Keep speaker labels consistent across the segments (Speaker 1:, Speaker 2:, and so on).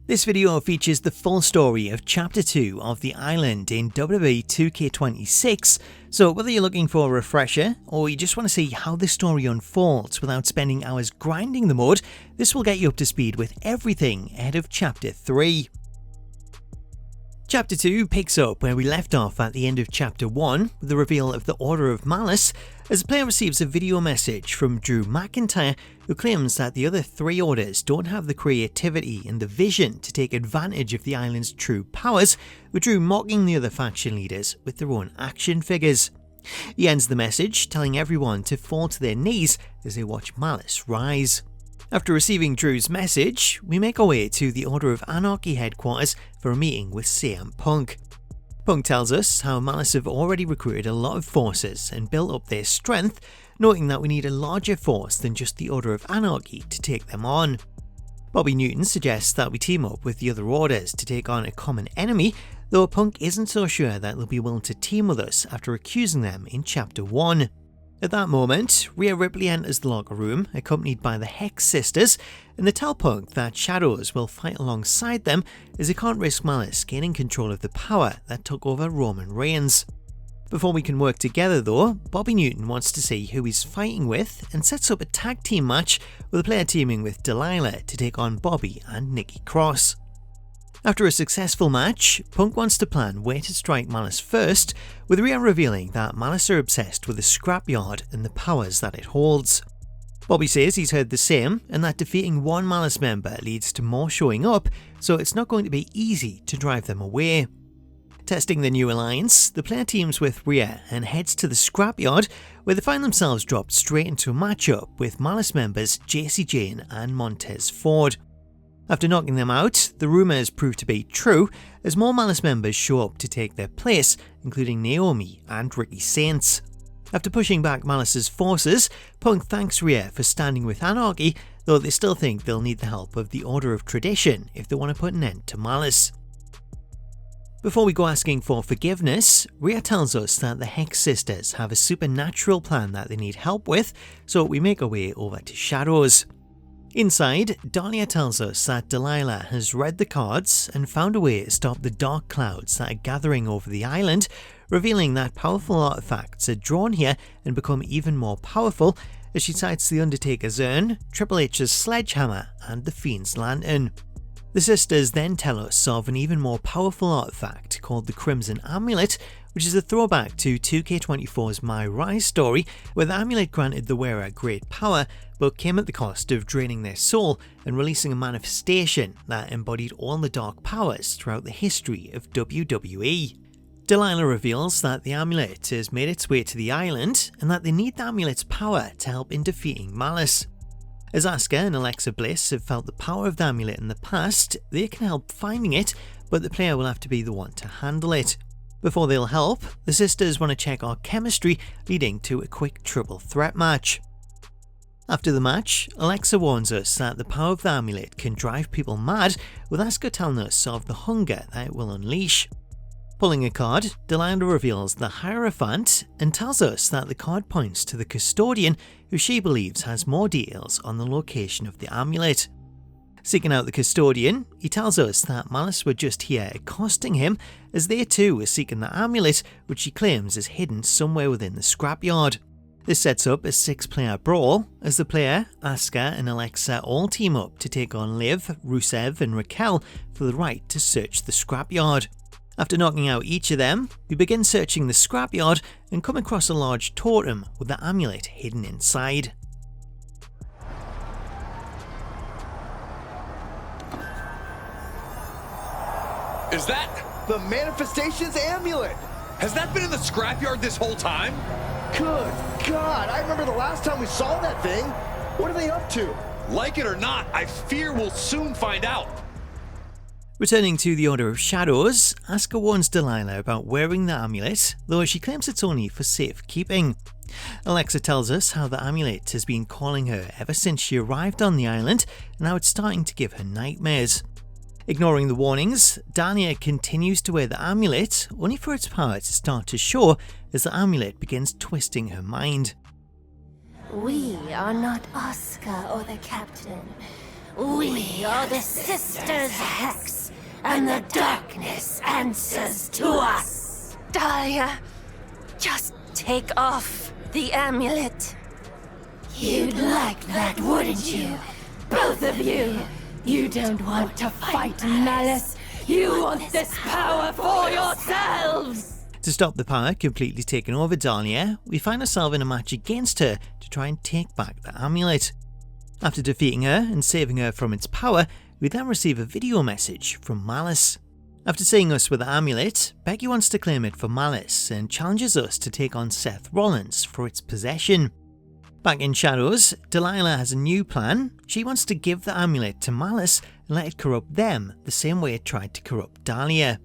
Speaker 1: This video features the full story of Chapter 2 of The Island in WWE 2K26, so whether you're looking for a refresher or you just want to see how the story unfolds without spending hours grinding the mode, this will get you up to speed with everything ahead of Chapter 3. Chapter 2 picks up where we left off at the end of Chapter 1 with the reveal of the Order of Malice, as the player receives a video message from McIntyre who claims that the other three orders don't have the creativity and the vision to take advantage of the island's true powers, with Drew mocking the other faction leaders with their own action figures. He ends the message telling everyone to fall to their knees as they watch Malice rise. After receiving Drew's message, we make our way to the Order of Anarchy headquarters for a meeting with CM Punk. Punk tells us how Malice have already recruited a lot of forces and built up their strength, noting that we need a larger force than just the Order of Anarchy to take them on. Bobby Newton suggests that we team up with the other orders to take on a common enemy, though Punk isn't so sure that they'll be willing to team with us after accusing them in Chapter 1. At that moment, Rhea Ripley enters the locker room, accompanied by the Hex Sisters, and they tell Punk that Shadows will fight alongside them as they can't risk Malice gaining control of the power that took over Roman Reigns. Before we can work together though, Bobby Newton wants to see who he's fighting with and sets up a tag team match with a player teaming with Delilah to take on Bobby and Nikki Cross. After a successful match, Punk wants to plan where to strike Malice first, with Rhea revealing that Malice are obsessed with the scrapyard and the powers that it holds. Bobby says he's heard the same, and that defeating one Malice member leads to more showing up, so it's not going to be easy to drive them away. Testing the new alliance, the player teams with Rhea and heads to the scrapyard, where they find themselves dropped straight into a matchup with Malice members JC Jane and Montez Ford. After knocking them out, the rumours prove to be true as more Malice members show up to take their place, including Naomi and Ricky Saints. After pushing back Malice's forces, Punk thanks Rhea for standing with Anarchy, though they still think they'll need the help of the Order of Tradition if they want to put an end to Malice. Before we go asking for forgiveness, Rhea tells us that the Hex Sisters have a supernatural plan that they need help with, so we make our way over to Shadows. Inside, Dahlia tells us that Delilah has read the cards and found a way to stop the dark clouds that are gathering over the island, revealing that powerful artifacts are drawn here and become even more powerful as she cites the Undertaker's urn, Triple H's sledgehammer and the Fiend's lantern. The sisters then tell us of an even more powerful artifact called the Crimson Amulet, which is a throwback to 2K24's My Rise story, where the amulet granted the wearer great power, but came at the cost of draining their soul and releasing a manifestation that embodied all the dark powers throughout the history of WWE. Delilah reveals that the amulet has made its way to the island, and that they need the amulet's power to help in defeating Malice. As Asuka and Alexa Bliss have felt the power of the amulet in the past, they can help finding it, but the player will have to be the one to handle it. Before they'll help, the sisters want to check our chemistry, leading to a quick triple threat match. After the match, Alexa warns us that the power of the amulet can drive people mad, with Asuka telling us of the hunger that it will unleash. Pulling a card, Delilah reveals the Hierophant and tells us that the card points to the Custodian, who she believes has more details on the location of the amulet. Seeking out the Custodian, he tells us that Malice were just here accosting him, as they too were seeking the amulet, which she claims is hidden somewhere within the scrapyard. This sets up a 6-player brawl, as the player, Asuka and Alexa all team up to take on Liv, Rusev and Raquel for the right to search the scrapyard. After knocking out each of them, we begin searching the scrapyard and come across a large totem with the amulet hidden inside.
Speaker 2: Is that
Speaker 3: the Manifestation's amulet?
Speaker 2: Has that been in the scrapyard this whole time?
Speaker 3: Good God, I remember the last time we saw that thing. What are they up to?
Speaker 2: Like it or not, I fear we'll soon find out.
Speaker 1: Returning to the Order of Shadows, Asuka warns Delilah about wearing the amulet, though she claims it's only for safekeeping. Alexa tells us how the amulet has been calling her ever since she arrived on the island, and how it's starting to give her nightmares. Ignoring the warnings, Dahlia continues to wear the amulet, only for its power to start to show as the amulet begins twisting her mind.
Speaker 4: We are not Asuka or the captain. We are the Sisters Hex, and the darkness answers to us.
Speaker 5: Dahlia, just take off the amulet.
Speaker 4: You'd like that, wouldn't you? Both of you. You don't want to fight Malice. You want this power for yourselves.
Speaker 1: To stop the power completely taking over Dahlia, we find ourselves in a match against her to try and take back the amulet. After defeating her and saving her from its power, we then receive a video message from Malice. After seeing us with the amulet, Becky wants to claim it for Malice and challenges us to take on Seth Rollins for its possession. Back in Shadows, Delilah has a new plan. She wants to give the amulet to Malice and let it corrupt them the same way it tried to corrupt Dahlia.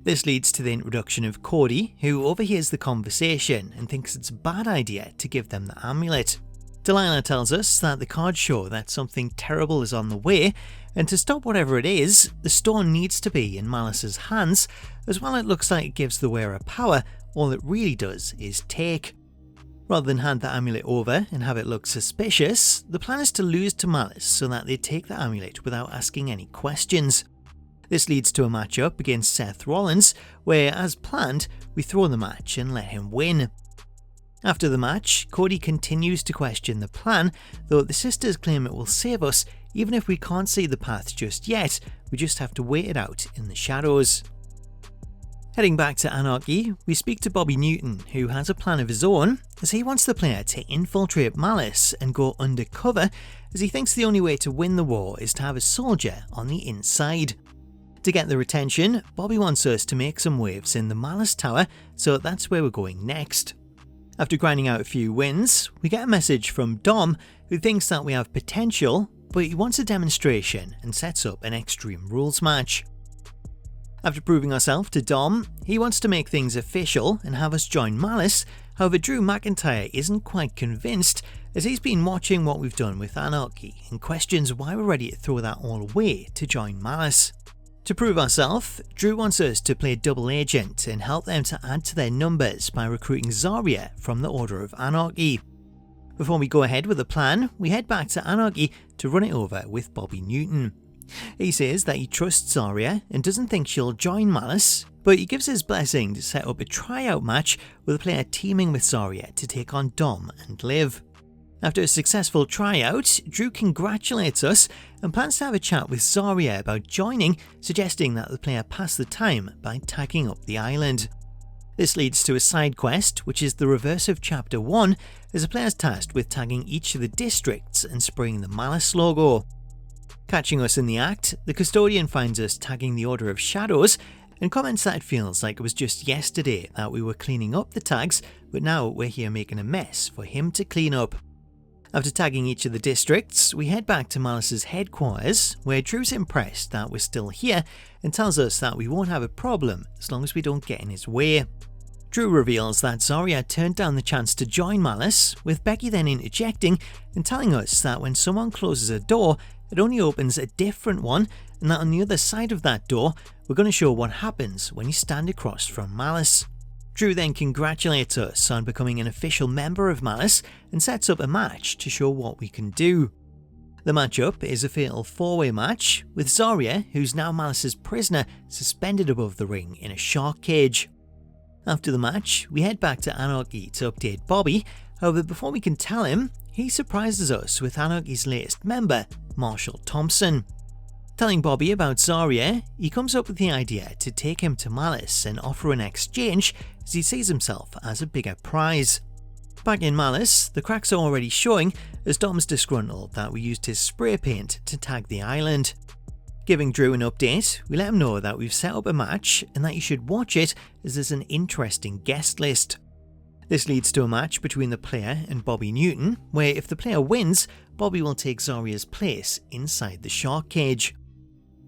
Speaker 1: This leads to the introduction of Cody, who overhears the conversation and thinks it's a bad idea to give them the amulet. Delilah tells us that the cards show that something terrible is on the way, and to stop whatever it is, the stone needs to be in Malice's hands. As well, it looks like it gives the wearer power, all it really does is take. Rather than hand the amulet over and have it look suspicious, the plan is to lose to Malice so that they take the amulet without asking any questions. This leads to a matchup against Seth Rollins, where, as planned, we throw the match and let him win. After the match, Cody continues to question the plan, though the sisters claim it will save us. Even if we can't see the path just yet, we just have to wait it out in the shadows. Heading back to Anarchy, we speak to Bobby Newton, who has a plan of his own, as he wants the player to infiltrate Malice and go undercover, as he thinks the only way to win the war is to have a soldier on the inside. To get their attention, Bobby wants us to make some waves in the Malice Tower, so that's where we're going next. After grinding out a few wins, we get a message from Dom, who thinks that we have potential, but he wants a demonstration and sets up an Extreme Rules match. After proving ourselves to Dom, he wants to make things official and have us join Malice. However, Drew McIntyre isn't quite convinced, as he's been watching what we've done with Anarchy and questions why we're ready to throw that all away to join Malice. To prove ourselves, Drew wants us to play double agent and help them to add to their numbers by recruiting Zaria from the Order of Anarchy. Before we go ahead with the plan, we head back to Anarchy to run it over with Bobby Newton. He says that he trusts Zaria and doesn't think she'll join Malice, but he gives his blessing to set up a tryout match with a player teaming with Zaria to take on Dom and Liv. After a successful tryout, Drew congratulates us and plans to have a chat with Zaria about joining, suggesting that the player pass the time by tagging up the island. This leads to a side quest, which is the reverse of Chapter 1, as the player is tasked with tagging each of the districts and spraying the Malice logo. Catching us in the act, the custodian finds us tagging the Order of Shadows and comments that it feels like it was just yesterday that we were cleaning up the tags, but now we're here making a mess for him to clean up. After tagging each of the districts, we head back to Malice's headquarters, where Drew's impressed that we're still here and tells us that we won't have a problem as long as we don't get in his way. Drew reveals that Zaria turned down the chance to join Malice, with Becky then interjecting and telling us that when someone closes a door, it only opens a different one, and that on the other side of that door, we're going to show what happens when you stand across from Malice. Drew then congratulates us on becoming an official member of Malice and sets up a match to show what we can do. The matchup is a fatal 4-way match, with Zaria, who's now Malice's prisoner, suspended above the ring in a shark cage. After the match, we head back to Anarchy to update Bobby. However, before we can tell him, he surprises us with Anarchy's latest member, Marshall Thompson. Telling Bobby about Zaria, he comes up with the idea to take him to Malice and offer an exchange, as he sees himself as a bigger prize. Back in Malice, the cracks are already showing, as Dom's disgruntled that we used his spray paint to tag the island. Giving Drew an update, we let him know that we've set up a match and that you should watch it, as there's an interesting guest list. This leads to a match between the player and Bobby Newton, where if the player wins, Bobby will take Zaria's place inside the shark cage.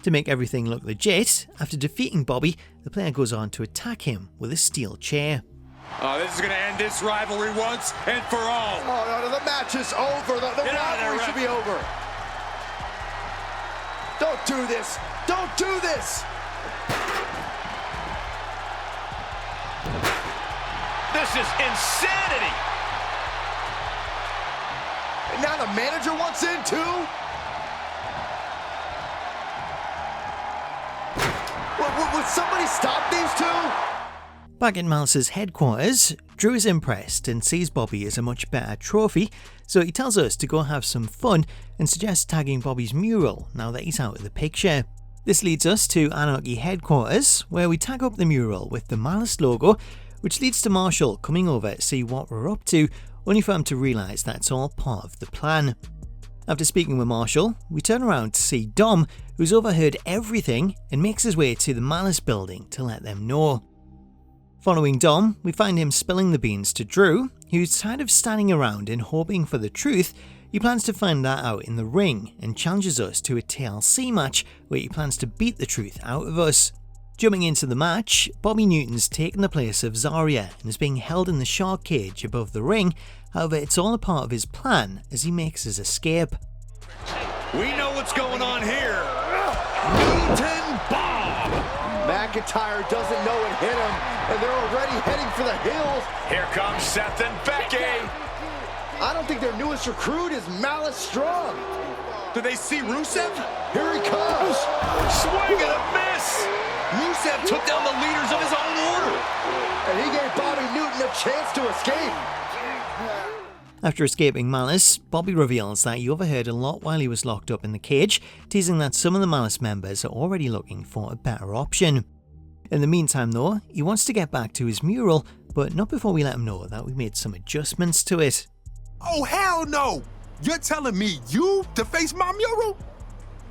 Speaker 1: To make everything look legit, after defeating Bobby, the player goes on to attack him with a steel chair.
Speaker 2: Oh, this is going to end this rivalry once and for all.
Speaker 3: Oh, no, the match is over. The rivalry should be over. Don't do this. Don't do this.
Speaker 2: This is insanity.
Speaker 3: And now the manager wants in too? Can somebody stop these two?
Speaker 1: Back at Malice's headquarters, Drew is impressed and sees Bobby as a much better trophy, so he tells us to go have some fun and suggests tagging Bobby's mural now that he's out of the picture. This leads us to Anarchy headquarters, where we tag up the mural with the Malice logo, which leads to Marshall coming over to see what we're up to, only for him to realise that it's all part of the plan. After speaking with Marshall, we turn around to see Dom, who's overheard everything and makes his way to the Malice building to let them know. Following Dom, we find him spilling the beans to Drew, who's tired of standing around and hoping for the truth. He plans to find that out in the ring and challenges us to a TLC match where he plans to beat the truth out of us. Jumping into the match, Bobby Newton's taken the place of Zaria and is being held in the shark cage above the ring. However, it's all a part of his plan as he makes his escape.
Speaker 2: We know what's going on here.
Speaker 3: Newton bomb! McIntyre doesn't know it hit him, and they're already heading for the hills.
Speaker 2: Here comes Seth and Becky.
Speaker 3: I don't think their newest recruit is Malice Strong.
Speaker 2: Do they see Rusev?
Speaker 3: Here he comes.
Speaker 2: Swing and a miss. Rusev took down the leaders of his own order.
Speaker 3: And he gave Bobby Newton a chance to escape.
Speaker 1: After escaping Malice, Bobby reveals that he overheard a lot while he was locked up in the cage, teasing that some of the Malice members are already looking for a better option. In the meantime though, he wants to get back to his mural, but not before we let him know that we made some adjustments to it.
Speaker 6: Oh, hell no! You're telling me you defaced my mural?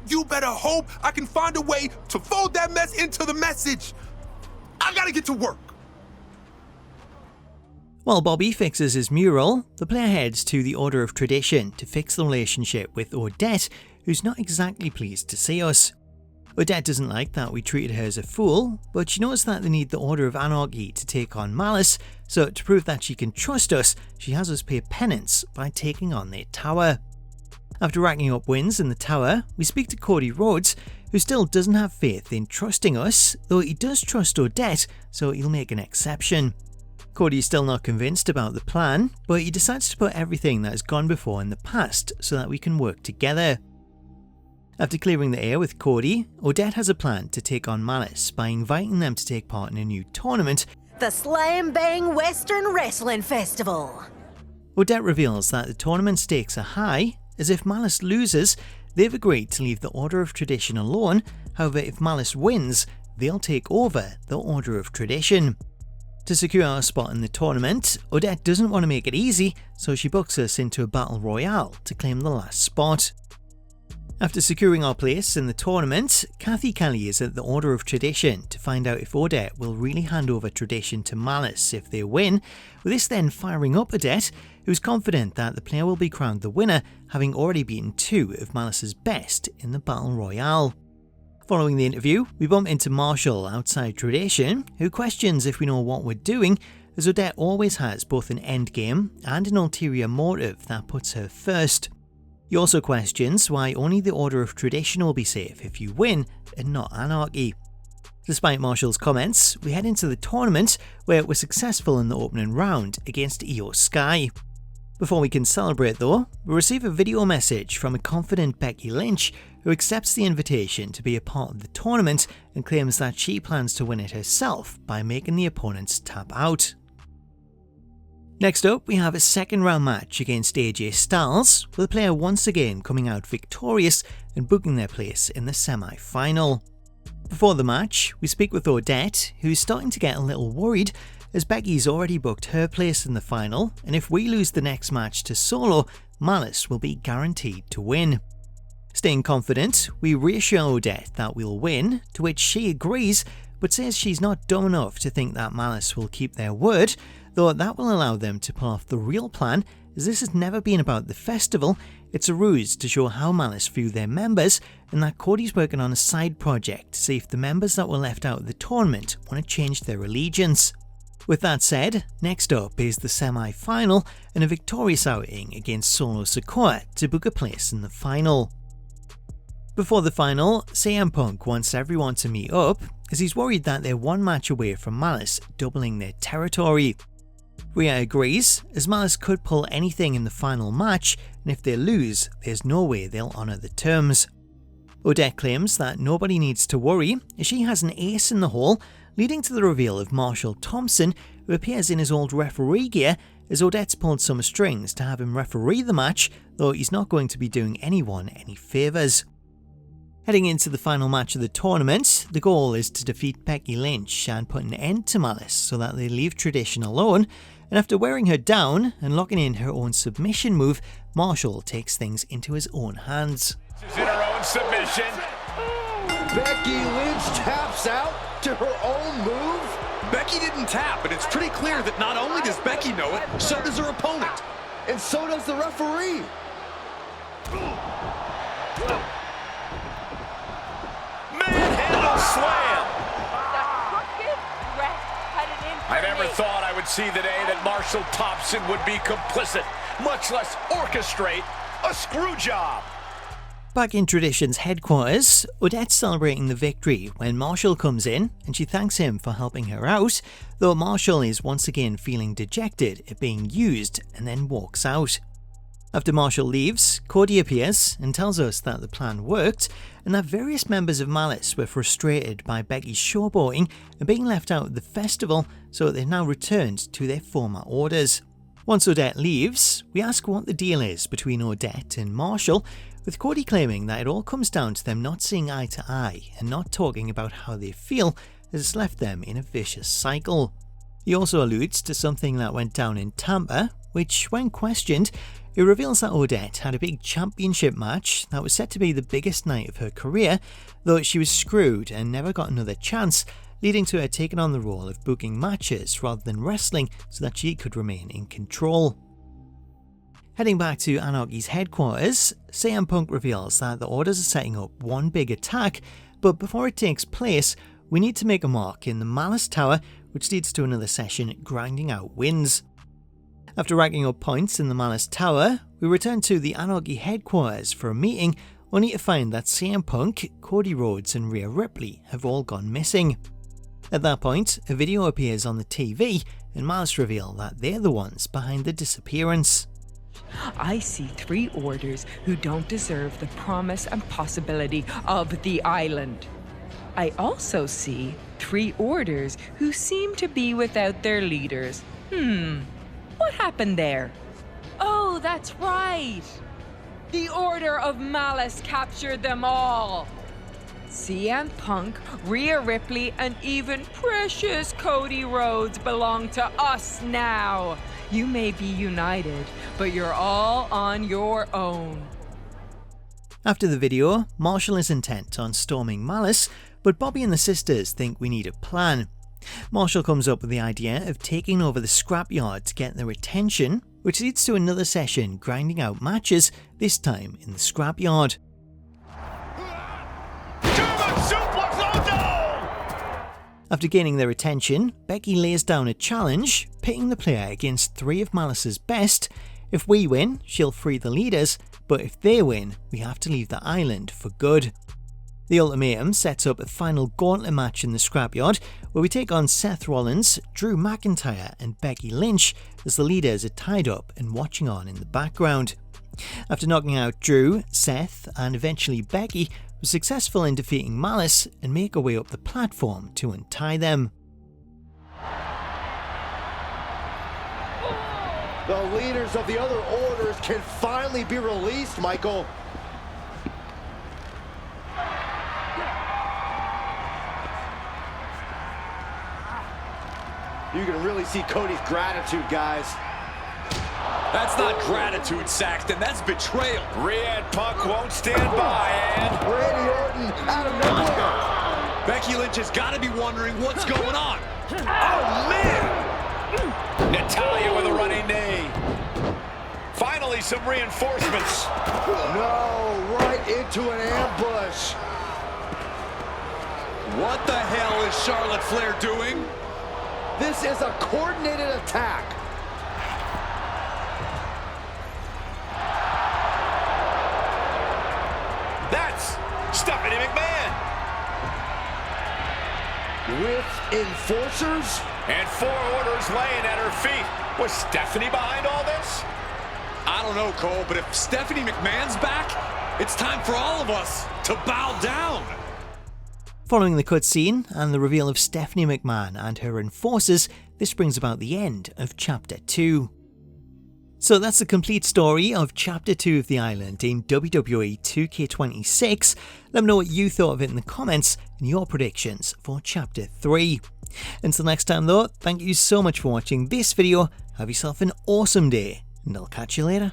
Speaker 6: You better hope I can find a way to fold that mess into the message. I gotta get to work.
Speaker 1: While Bobby fixes his mural, the player heads to the Order of Tradition to fix the relationship with Odette, who's not exactly pleased to see us. Odette doesn't like that we treated her as a fool, but she knows that they need the Order of Anarchy to take on Malice, so to prove that she can trust us, she has us pay penance by taking on their tower. After racking up wins in the tower, we speak to Cody Rhodes, who still doesn't have faith in trusting us, though he does trust Odette, so he'll make an exception. Cody's still not convinced about the plan, but he decides to put everything that has gone before in the past so that we can work together. After clearing the air with Cody, Odette has a plan to take on Malice by inviting them to take part in a new tournament,
Speaker 7: the Slam Bang Western Wrestling Festival.
Speaker 1: Odette reveals that the tournament stakes are high, as if Malice loses, they've agreed to leave the Order of Tradition alone. However, if Malice wins, they'll take over the Order of Tradition. To secure our spot in the tournament, Odette doesn't want to make it easy, so she books us into a battle royale to claim the last spot. After securing our place in the tournament, Kathy Kelly is at the Order of Tradition to find out if Odette will really hand over Tradition to Malice if they win, with this then firing up Odette, who's confident that the player will be crowned the winner, having already beaten two of Malice's best in the battle royale. Following the interview, we bump into Marshall outside Tradition, who questions if we know what we're doing, as Odette always has both an endgame and an ulterior motive that puts her first. He also questions why only the Order of Tradition will be safe if you win and not Anarchy. Despite Marshall's comments, we head into the tournament where we're successful in the opening round against Io Sky. Before we can celebrate though, we receive a video message from a confident Becky Lynch who accepts the invitation to be a part of the tournament and claims that she plans to win it herself by making the opponents tap out. Next up, we have a second round match against AJ Styles, with the player once again coming out victorious and booking their place in the semi-final. Before the match, we speak with Odette, who's starting to get a little worried as Becky's already booked her place in the final, and if we lose the next match to Solo, Malice will be guaranteed to win. Staying confident, we reassure Odette that we'll win, to which she agrees, but says she's not dumb enough to think that Malice will keep their word, though that will allow them to pull off the real plan, as this has never been about the festival. It's a ruse to show how Malice view their members, and that Cody's working on a side project to see if the members that were left out of the tournament want to change their allegiance. With that said, next up is the semi-final and a victorious outing against Solo Sikoa to book a place in the final. Before the final, CM Punk wants everyone to meet up, as he's worried that they're one match away from Malice doubling their territory. Rhea agrees, as Malice could pull anything in the final match, and if they lose, there's no way they'll honour the terms. Odette claims that nobody needs to worry, as she has an ace in the hole, leading to the reveal of Marshall Thompson, who appears in his old referee gear, as Odette's pulled some strings to have him referee the match, though he's not going to be doing anyone any favours. Heading into the final match of the tournament, the goal is to defeat Becky Lynch and put an end to Malice so that they leave Tradition alone, and after wearing her down and locking in her own submission move, Marshall takes things into his own hands.
Speaker 2: She's in her own submission.
Speaker 3: Becky Lynch taps out to her own move.
Speaker 2: Becky didn't tap, but it's pretty clear that not only does Becky know it, so does her opponent.
Speaker 3: And so does the referee.
Speaker 2: Manhandle slam. I never thought I would see the day that Marshall Thompson would be complicit, much less orchestrate a screw job.
Speaker 1: Back in Tradition's headquarters, Odette's celebrating the victory when Marshall comes in and she thanks him for helping her out, though Marshall is once again feeling dejected at being used and then walks out. After Marshall leaves, Cody appears and tells us that the plan worked and that various members of Malice were frustrated by Becky's showboating and being left out of the festival, so they've now returned to their former orders. Once Odette leaves, we ask what the deal is between Odette and Marshall, with Cody claiming that it all comes down to them not seeing eye to eye and not talking about how they feel, as it's left them in a vicious cycle. He also alludes to something that went down in Tampa, which, when questioned, it reveals that Odette had a big championship match that was set to be the biggest night of her career, though she was screwed and never got another chance, leading to her taking on the role of booking matches rather than wrestling so that she could remain in control. Heading back to Anarchy's headquarters, CM Punk reveals that the Orders are setting up one big attack, but before it takes place, we need to make a mark in the Malice Tower, which leads to another session grinding out wins. After racking up points in the Malice Tower, we return to the Anarchy headquarters for a meeting, only to find that CM Punk, Cody Rhodes and Rhea Ripley have all gone missing. At that point, a video appears on the TV and Malice reveal that they're the ones behind the disappearance.
Speaker 8: I see 3 orders who don't deserve the promise and possibility of the island. I also see 3 orders who seem to be without their leaders. What happened there? Oh, that's right! The Order of Malice captured them all! CM Punk, Rhea Ripley, and even precious Cody Rhodes belong to us now. You may be united, but you're all on your own.
Speaker 1: After the video, Marshall is intent on storming Malice, but Bobby and the sisters think we need a plan. Marshall comes up with the idea of taking over the scrapyard to get their attention, which leads to another session grinding out matches, this time in the scrapyard. After gaining their attention, Becky lays down a challenge, pitting the player against 3 of Malice's best. If we win, she'll free the leaders, but if they win, we have to leave the island for good. The ultimatum sets up a final gauntlet match in the scrapyard, where we take on Seth Rollins, Drew McIntyre and Becky Lynch, as the leaders are tied up and watching on in the background. After knocking out Drew, Seth and eventually Becky, we're successful in defeating Malice and make our way up the platform to untie them.
Speaker 3: The leaders of the other orders can finally be released, Michael. You can really see Cody's gratitude, guys.
Speaker 2: That's not gratitude, Saxton. That's betrayal. Rhea and Punk won't stand by, and
Speaker 3: Randy Orton out of nowhere.
Speaker 2: Becky Lynch has got to be wondering what's going on. Oh, man! Natalya with a running knee. Finally, some reinforcements.
Speaker 3: No, right into an ambush.
Speaker 2: What the hell is Charlotte Flair doing?
Speaker 3: This is a coordinated attack.
Speaker 2: That's Stephanie McMahon.
Speaker 3: With enforcers?
Speaker 2: And 4 orders laying at her feet. Was Stephanie behind all this? I don't know, Cole, but if Stephanie McMahon's back, it's time for all of us to bow down.
Speaker 1: Following the cutscene and the reveal of Stephanie McMahon and her enforcers, this brings about the end of Chapter 2. So that's the complete story of Chapter 2 of The Island in WWE 2K26. Let me know what you thought of it in the comments and your predictions for Chapter 3. Until next time though, thank you so much for watching this video, have yourself an awesome day, and I'll catch you later.